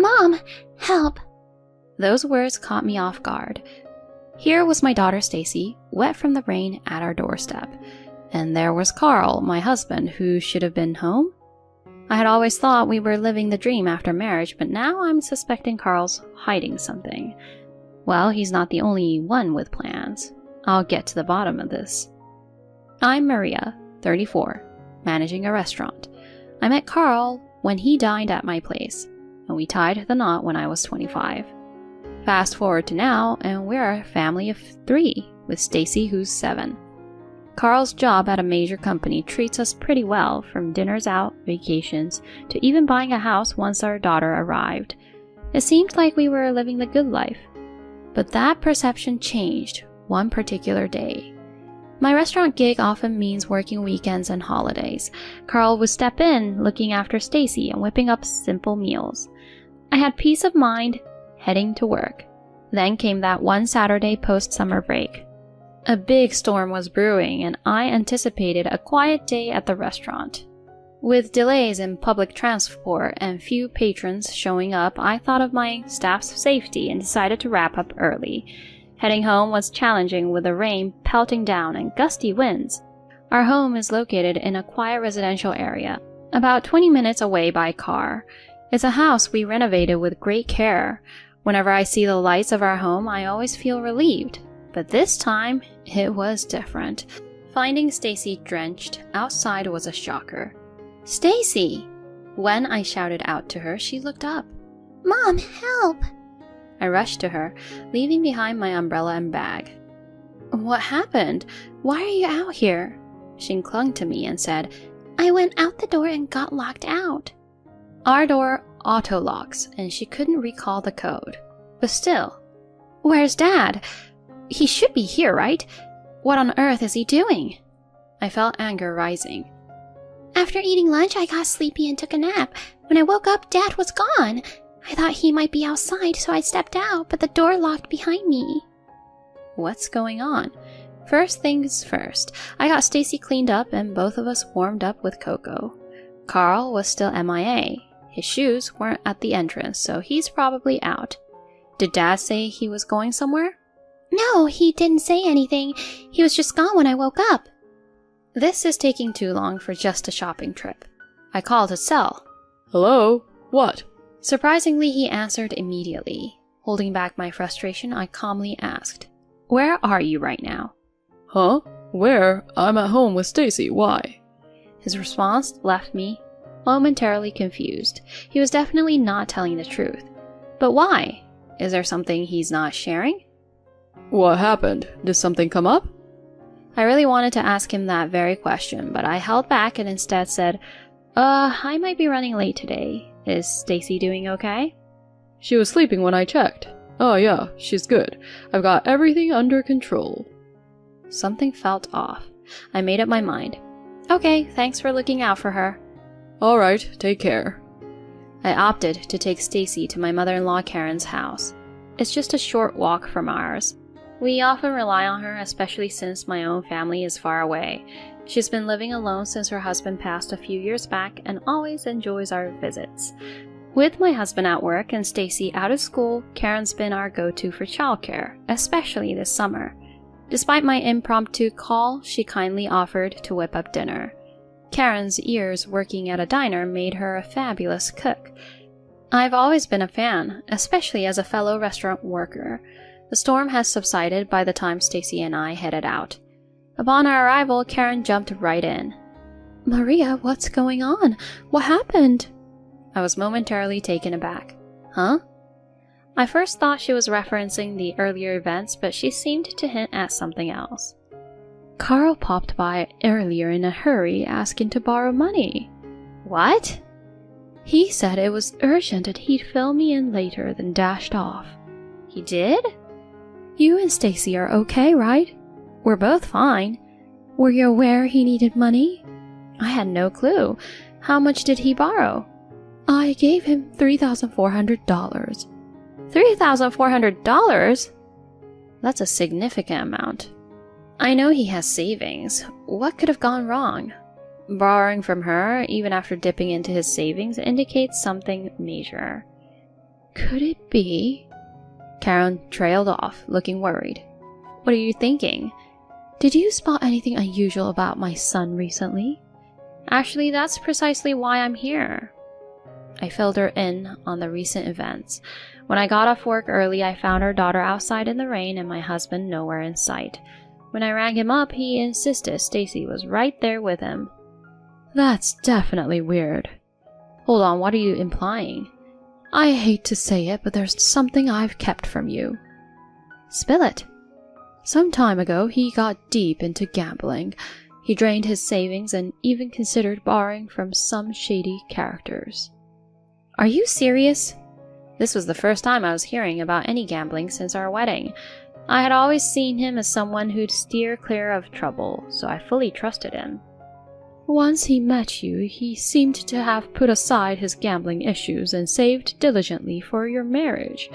Mom, help! Those words caught me off guard. Here was my daughter Stacy, wet from the rain at our doorstep. And there was Carl, my husband, who should have been home. I had always thought we were living the dream after marriage, but now I'm suspecting Carl's hiding something. Well, he's not the only one with plans. I'll get to the bottom of this. I'm Maria, 34, managing a restaurant. I met Carl when he dined at my place, and we tied the knot when I was 25. Fast forward to now, and we're a family of 3, with Stacy, who's 7. Carl's job at a major company treats us pretty well, from dinners out, vacations, to even buying a house once our daughter arrived. It seemed like we were living the good life. But that perception changed one particular day. My restaurant gig often means working weekends and holidays. Carl would step in, looking after Stacy and whipping up simple meals. I had peace of mind heading to work. Then came that one Saturday post-summer break. A big storm was brewing, and I anticipated a quiet day at the restaurant. With delays in public transport and few patrons showing up, I thought of my staff's safety and decided to wrap up early. Heading home was challenging with the rain pelting down and gusty winds. Our home is located in a quiet residential area, about 20 minutes away by car. It's a house we renovated with great care. Whenever I see the lights of our home, I always feel relieved. But this time, it was different. Finding Stacy drenched outside was a shocker. "Stacy!" When I shouted out to her, she looked up. "Mom, help!" I rushed to her, leaving behind my umbrella and bag. "What happened? Why are you out here?" She clung to me and said, "I went out the door and got locked out." Our door auto-locks, and she couldn't recall the code. But still, "Where's Dad? He should be here, right? What on earth is he doing?" I felt anger rising. "After eating lunch, I got sleepy and took a nap. When I woke up, Dad was gone. I thought he might be outside, so I stepped out, but the door locked behind me." What's going on? First things first, I got Stacy cleaned up and both of us warmed up with cocoa. Carl was still MIA. His shoes weren't at the entrance, so he's probably out. Did Dad say he was going somewhere? "No, he didn't say anything. He was just gone when I woke up." This is taking too long for just a shopping trip. I called his cell. "Hello? What?" Surprisingly, he answered immediately. Holding back my frustration, I calmly asked, "Where are you right now?" "Huh? Where? I'm at home with Stacy. Why?" His response left me momentarily confused. He was definitely not telling the truth. But why? Is there something he's not sharing? "What happened? Did something come up?" I really wanted to ask him that very question, but I held back and instead said, I might be running late today. Is Stacy doing okay?" "She was sleeping when I checked. Oh yeah, she's good. I've got everything under control." Something felt off. I made up my mind. "Okay, thanks for looking out for her." "Alright, take care." I opted to take Stacy to my mother-in-law Karen's house. It's just a short walk from ours. We often rely on her, especially since my own family is far away. She's been living alone since her husband passed a few years back and always enjoys our visits. With my husband at work and Stacy out of school, Karen's been our go-to for childcare, especially this summer. Despite my impromptu call, she kindly offered to whip up dinner. Karen's years working at a diner made her a fabulous cook. I've always been a fan, especially as a fellow restaurant worker. The storm has subsided by the time Stacy and I headed out. Upon our arrival, Karen jumped right in. "Maria, what's going on? What happened?" I was momentarily taken aback. "Huh?" I first thought she was referencing the earlier events, but she seemed to hint at something else. "Carl popped by earlier in a hurry asking to borrow money." "What?" "He said it was urgent and he'd fill me in later, then dashed off." "He did?" "You and Stacy are okay, right?" "We're both fine." "Were you aware he needed money?" "I had no clue. How much did he borrow?" "I gave him $3,400. $3,400? That's a significant amount. I know he has savings. What could have gone wrong? Borrowing from her, even after dipping into his savings, indicates something major. Could it be? Karen trailed off, looking worried. What are you thinking? Did you spot anything unusual about my son recently? Actually, that's precisely why I'm here. I filled her in on the recent events. When I got off work early, I found our daughter outside in the rain and my husband nowhere in sight. When I rang him up, he insisted Stacy was right there with him. That's definitely weird. Hold on, what are you implying? I hate to say it, but there's something I've kept from you. Spill it. Some time ago, he got deep into gambling. He drained his savings and even considered borrowing from some shady characters. Are you serious? This was the first time I was hearing about any gambling since our wedding. I had always seen him as someone who'd steer clear of trouble, so I fully trusted him. Once he met you, he seemed to have put aside his gambling issues and saved diligently for your marriage.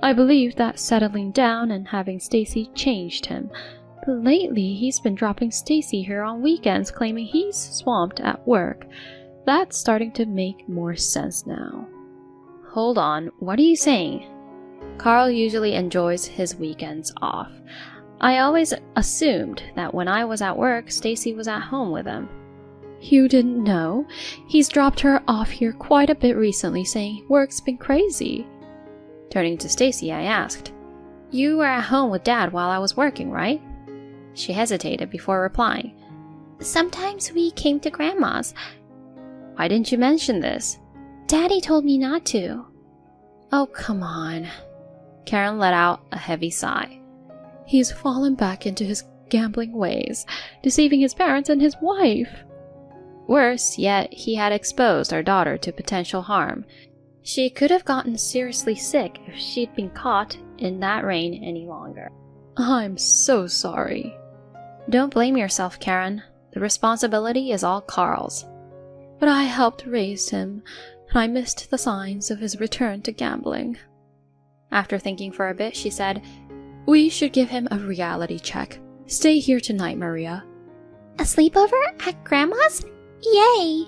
I believe that settling down and having Stacy changed him. But lately, he's been dropping Stacy here on weekends, claiming he's swamped at work. That's starting to make more sense now. Hold on, what are you saying? Carl usually enjoys his weekends off. I always assumed that when I was at work, Stacy was at home with him. You didn't know? He's dropped her off here quite a bit recently, saying work's been crazy. Turning to Stacy, I asked, You were at home with Dad while I was working, right? She hesitated before replying. Sometimes we came to Grandma's. Why didn't you mention this? Daddy told me not to. Oh, come on. Karen let out a heavy sigh. He's fallen back into his gambling ways, deceiving his parents and his wife. Worse yet, he had exposed our daughter to potential harm. She could have gotten seriously sick if she'd been caught in that rain any longer. I'm so sorry. Don't blame yourself, Karen. The responsibility is all Carl's. But I helped raise him, and I missed the signs of his return to gambling. After thinking for a bit, she said, We should give him a reality check. Stay here tonight, Maria. A sleepover at Grandma's? Yay!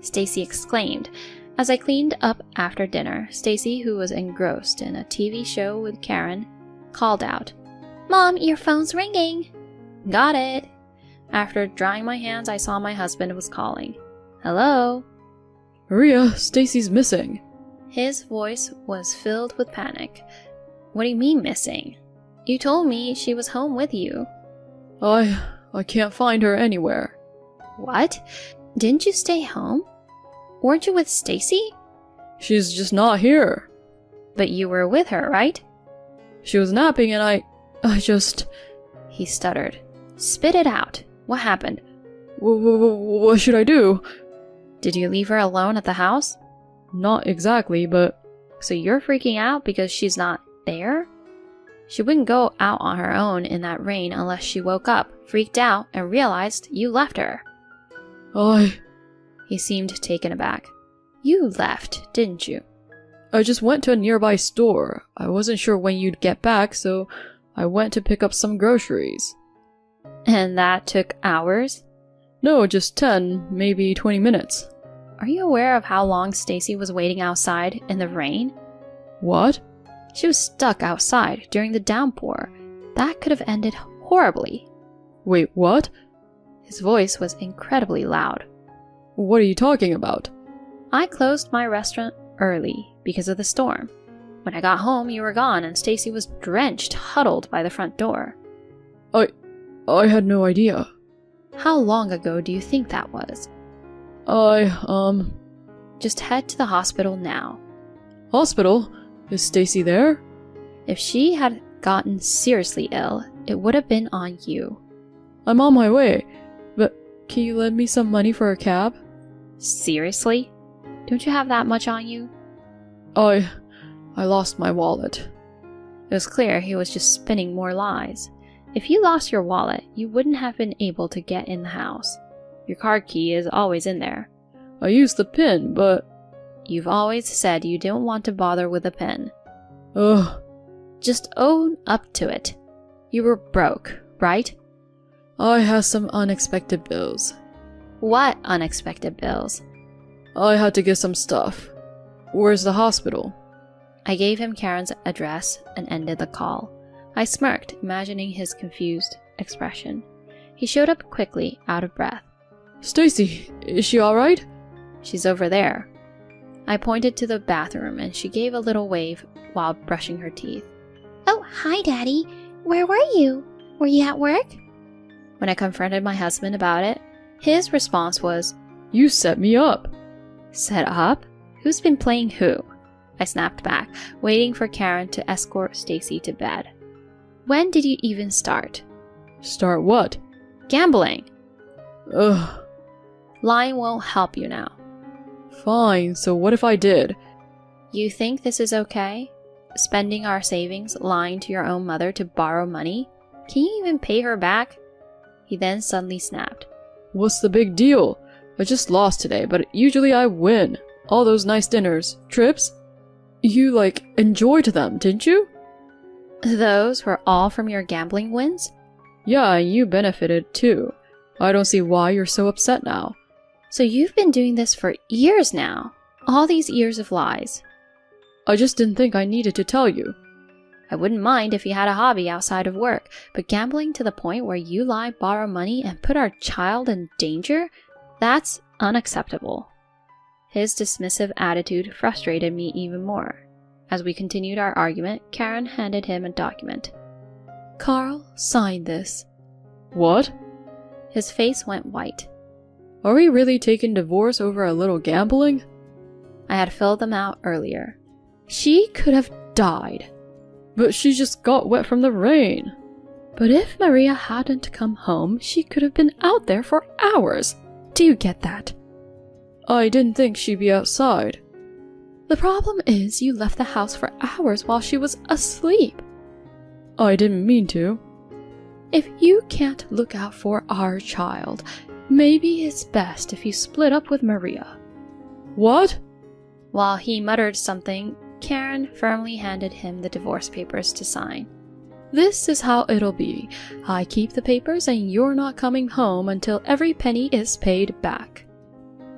Stacy exclaimed. As I cleaned up after dinner, Stacy, who was engrossed in a TV show with Karen, called out, Mom, your phone's ringing. Got it. After drying my hands, I saw my husband was calling. Hello? Maria, Stacy's missing. His voice was filled with panic. What do you mean missing? You told me she was home with you. I can't find her anywhere. What? Didn't you stay home? Weren't you with Stacy? She's just not here. But you were with her, right? She was napping and I just... He stuttered. Spit it out. What happened? What should I do? Did you leave her alone at the house? Not exactly, but... So you're freaking out because she's not there? She wouldn't go out on her own in that rain unless she woke up, freaked out, and realized you left her. He seemed taken aback. You left, didn't you? I just went to a nearby store. I wasn't sure when you'd get back, so I went to pick up some groceries. And that took hours? No, just 10, maybe 20 minutes. Are you aware of how long Stacy was waiting outside in the rain? What? She was stuck outside during the downpour. That could have ended horribly. Wait, what? His voice was incredibly loud. What are you talking about? I closed my restaurant early because of the storm. When I got home, you were gone and Stacy was drenched, huddled by the front door. I had no idea. How long ago do you think that was? Just head to the hospital now. Hospital? Is Stacy there? If she had gotten seriously ill, it would have been on you. I'm on my way, but can you lend me some money for a cab? Seriously? Don't you have that much on you? I lost my wallet. It was clear he was just spinning more lies. If you lost your wallet, you wouldn't have been able to get in the house. Your card key is always in there. I used the PIN, but... You've always said you don't want to bother with the PIN. Ugh. Just own up to it. You were broke, right? I had some unexpected bills. What unexpected bills? I had to get some stuff. Where's the hospital? I gave him Karen's address and ended the call. I smirked, imagining his confused expression. He showed up quickly, out of breath. Stacy, is she alright? She's over there. I pointed to the bathroom and she gave a little wave while brushing her teeth. Oh, hi, Daddy. Where were you? Were you at work? When I confronted my husband about it, his response was, You set me up. Set up? Who's been playing who? I snapped back, waiting for Karen to escort Stacy to bed. When did you even start? Start what? Gambling. Ugh. Lying won't help you now. Fine, so what if I did? You think this is okay? Spending our savings, lying to your own mother to borrow money? Can you even pay her back? He then suddenly snapped. What's the big deal? I just lost today, but usually I win. All those nice dinners, trips. You, enjoyed them, didn't you? Those were all from your gambling wins? Yeah, and you benefited too. I don't see why you're so upset now. So you've been doing this for years now. All these years of lies. I just didn't think I needed to tell you. I wouldn't mind if you had a hobby outside of work, but gambling to the point where you lie, borrow money, and put our child in danger? That's unacceptable. His dismissive attitude frustrated me even more. As we continued our argument, Karen handed him a document. Carl, sign this. What? His face went white. Are we really taking divorce over a little gambling? I had filled them out earlier. She could have died. But she just got wet from the rain. But if Maria hadn't come home, she could have been out there for hours. Do you get that? I didn't think she'd be outside. The problem is you left the house for hours while she was asleep. I didn't mean to. If you can't look out for our child, maybe it's best if you split up with Maria. What? While he muttered something, Karen firmly handed him the divorce papers to sign. This is how it'll be. I keep the papers and you're not coming home until every penny is paid back.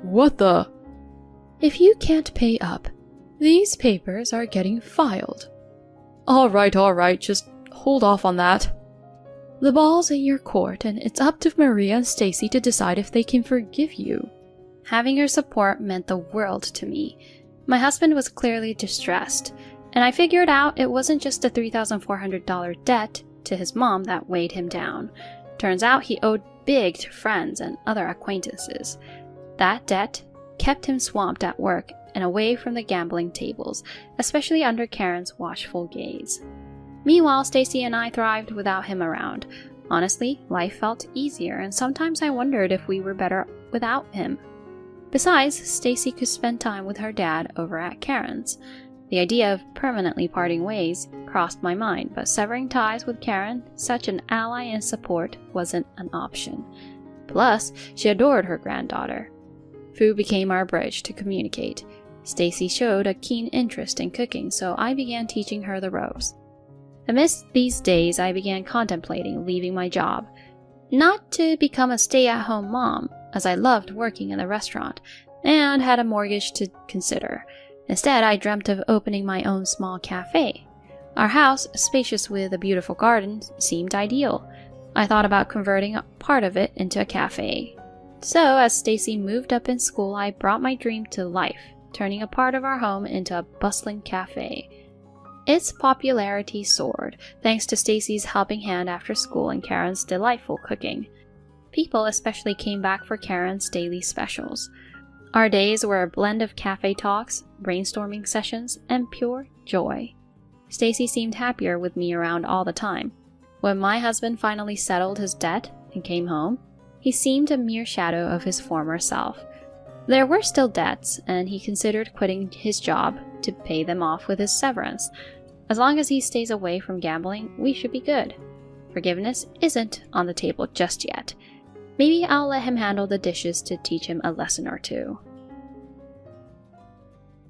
What the? If you can't pay up, these papers are getting filed. Alright, just hold off on that. The ball's in your court and it's up to Maria and Stacy to decide if they can forgive you. Having her support meant the world to me. My husband was clearly distressed, and I figured out it wasn't just a $3,400 debt to his mom that weighed him down. Turns out he owed big to friends and other acquaintances. That debt kept him swamped at work and away from the gambling tables, especially under Karen's watchful gaze. Meanwhile, Stacy and I thrived without him around. Honestly, life felt easier, and sometimes I wondered if we were better without him. Besides, Stacy could spend time with her dad over at Karen's. The idea of permanently parting ways crossed my mind, but severing ties with Karen, such an ally and support, wasn't an option. Plus, she adored her granddaughter. Food became our bridge to communicate. Stacy showed a keen interest in cooking, so I began teaching her the ropes. Amidst these days, I began contemplating leaving my job. Not to become a stay-at-home mom, as I loved working in the restaurant, and had a mortgage to consider. Instead, I dreamt of opening my own small cafe. Our house, spacious with a beautiful garden, seemed ideal. I thought about converting a part of it into a cafe. So, as Stacy moved up in school, I brought my dream to life, turning a part of our home into a bustling cafe. Its popularity soared, thanks to Stacy's helping hand after school and Karen's delightful cooking. People especially came back for Karen's daily specials. Our days were a blend of cafe talks, brainstorming sessions, and pure joy. Stacy seemed happier with me around all the time. When my husband finally settled his debt and came home, he seemed a mere shadow of his former self. There were still debts, and he considered quitting his job to pay them off with his severance. As long as he stays away from gambling, we should be good. Forgiveness isn't on the table just yet. Maybe I'll let him handle the dishes to teach him a lesson or two.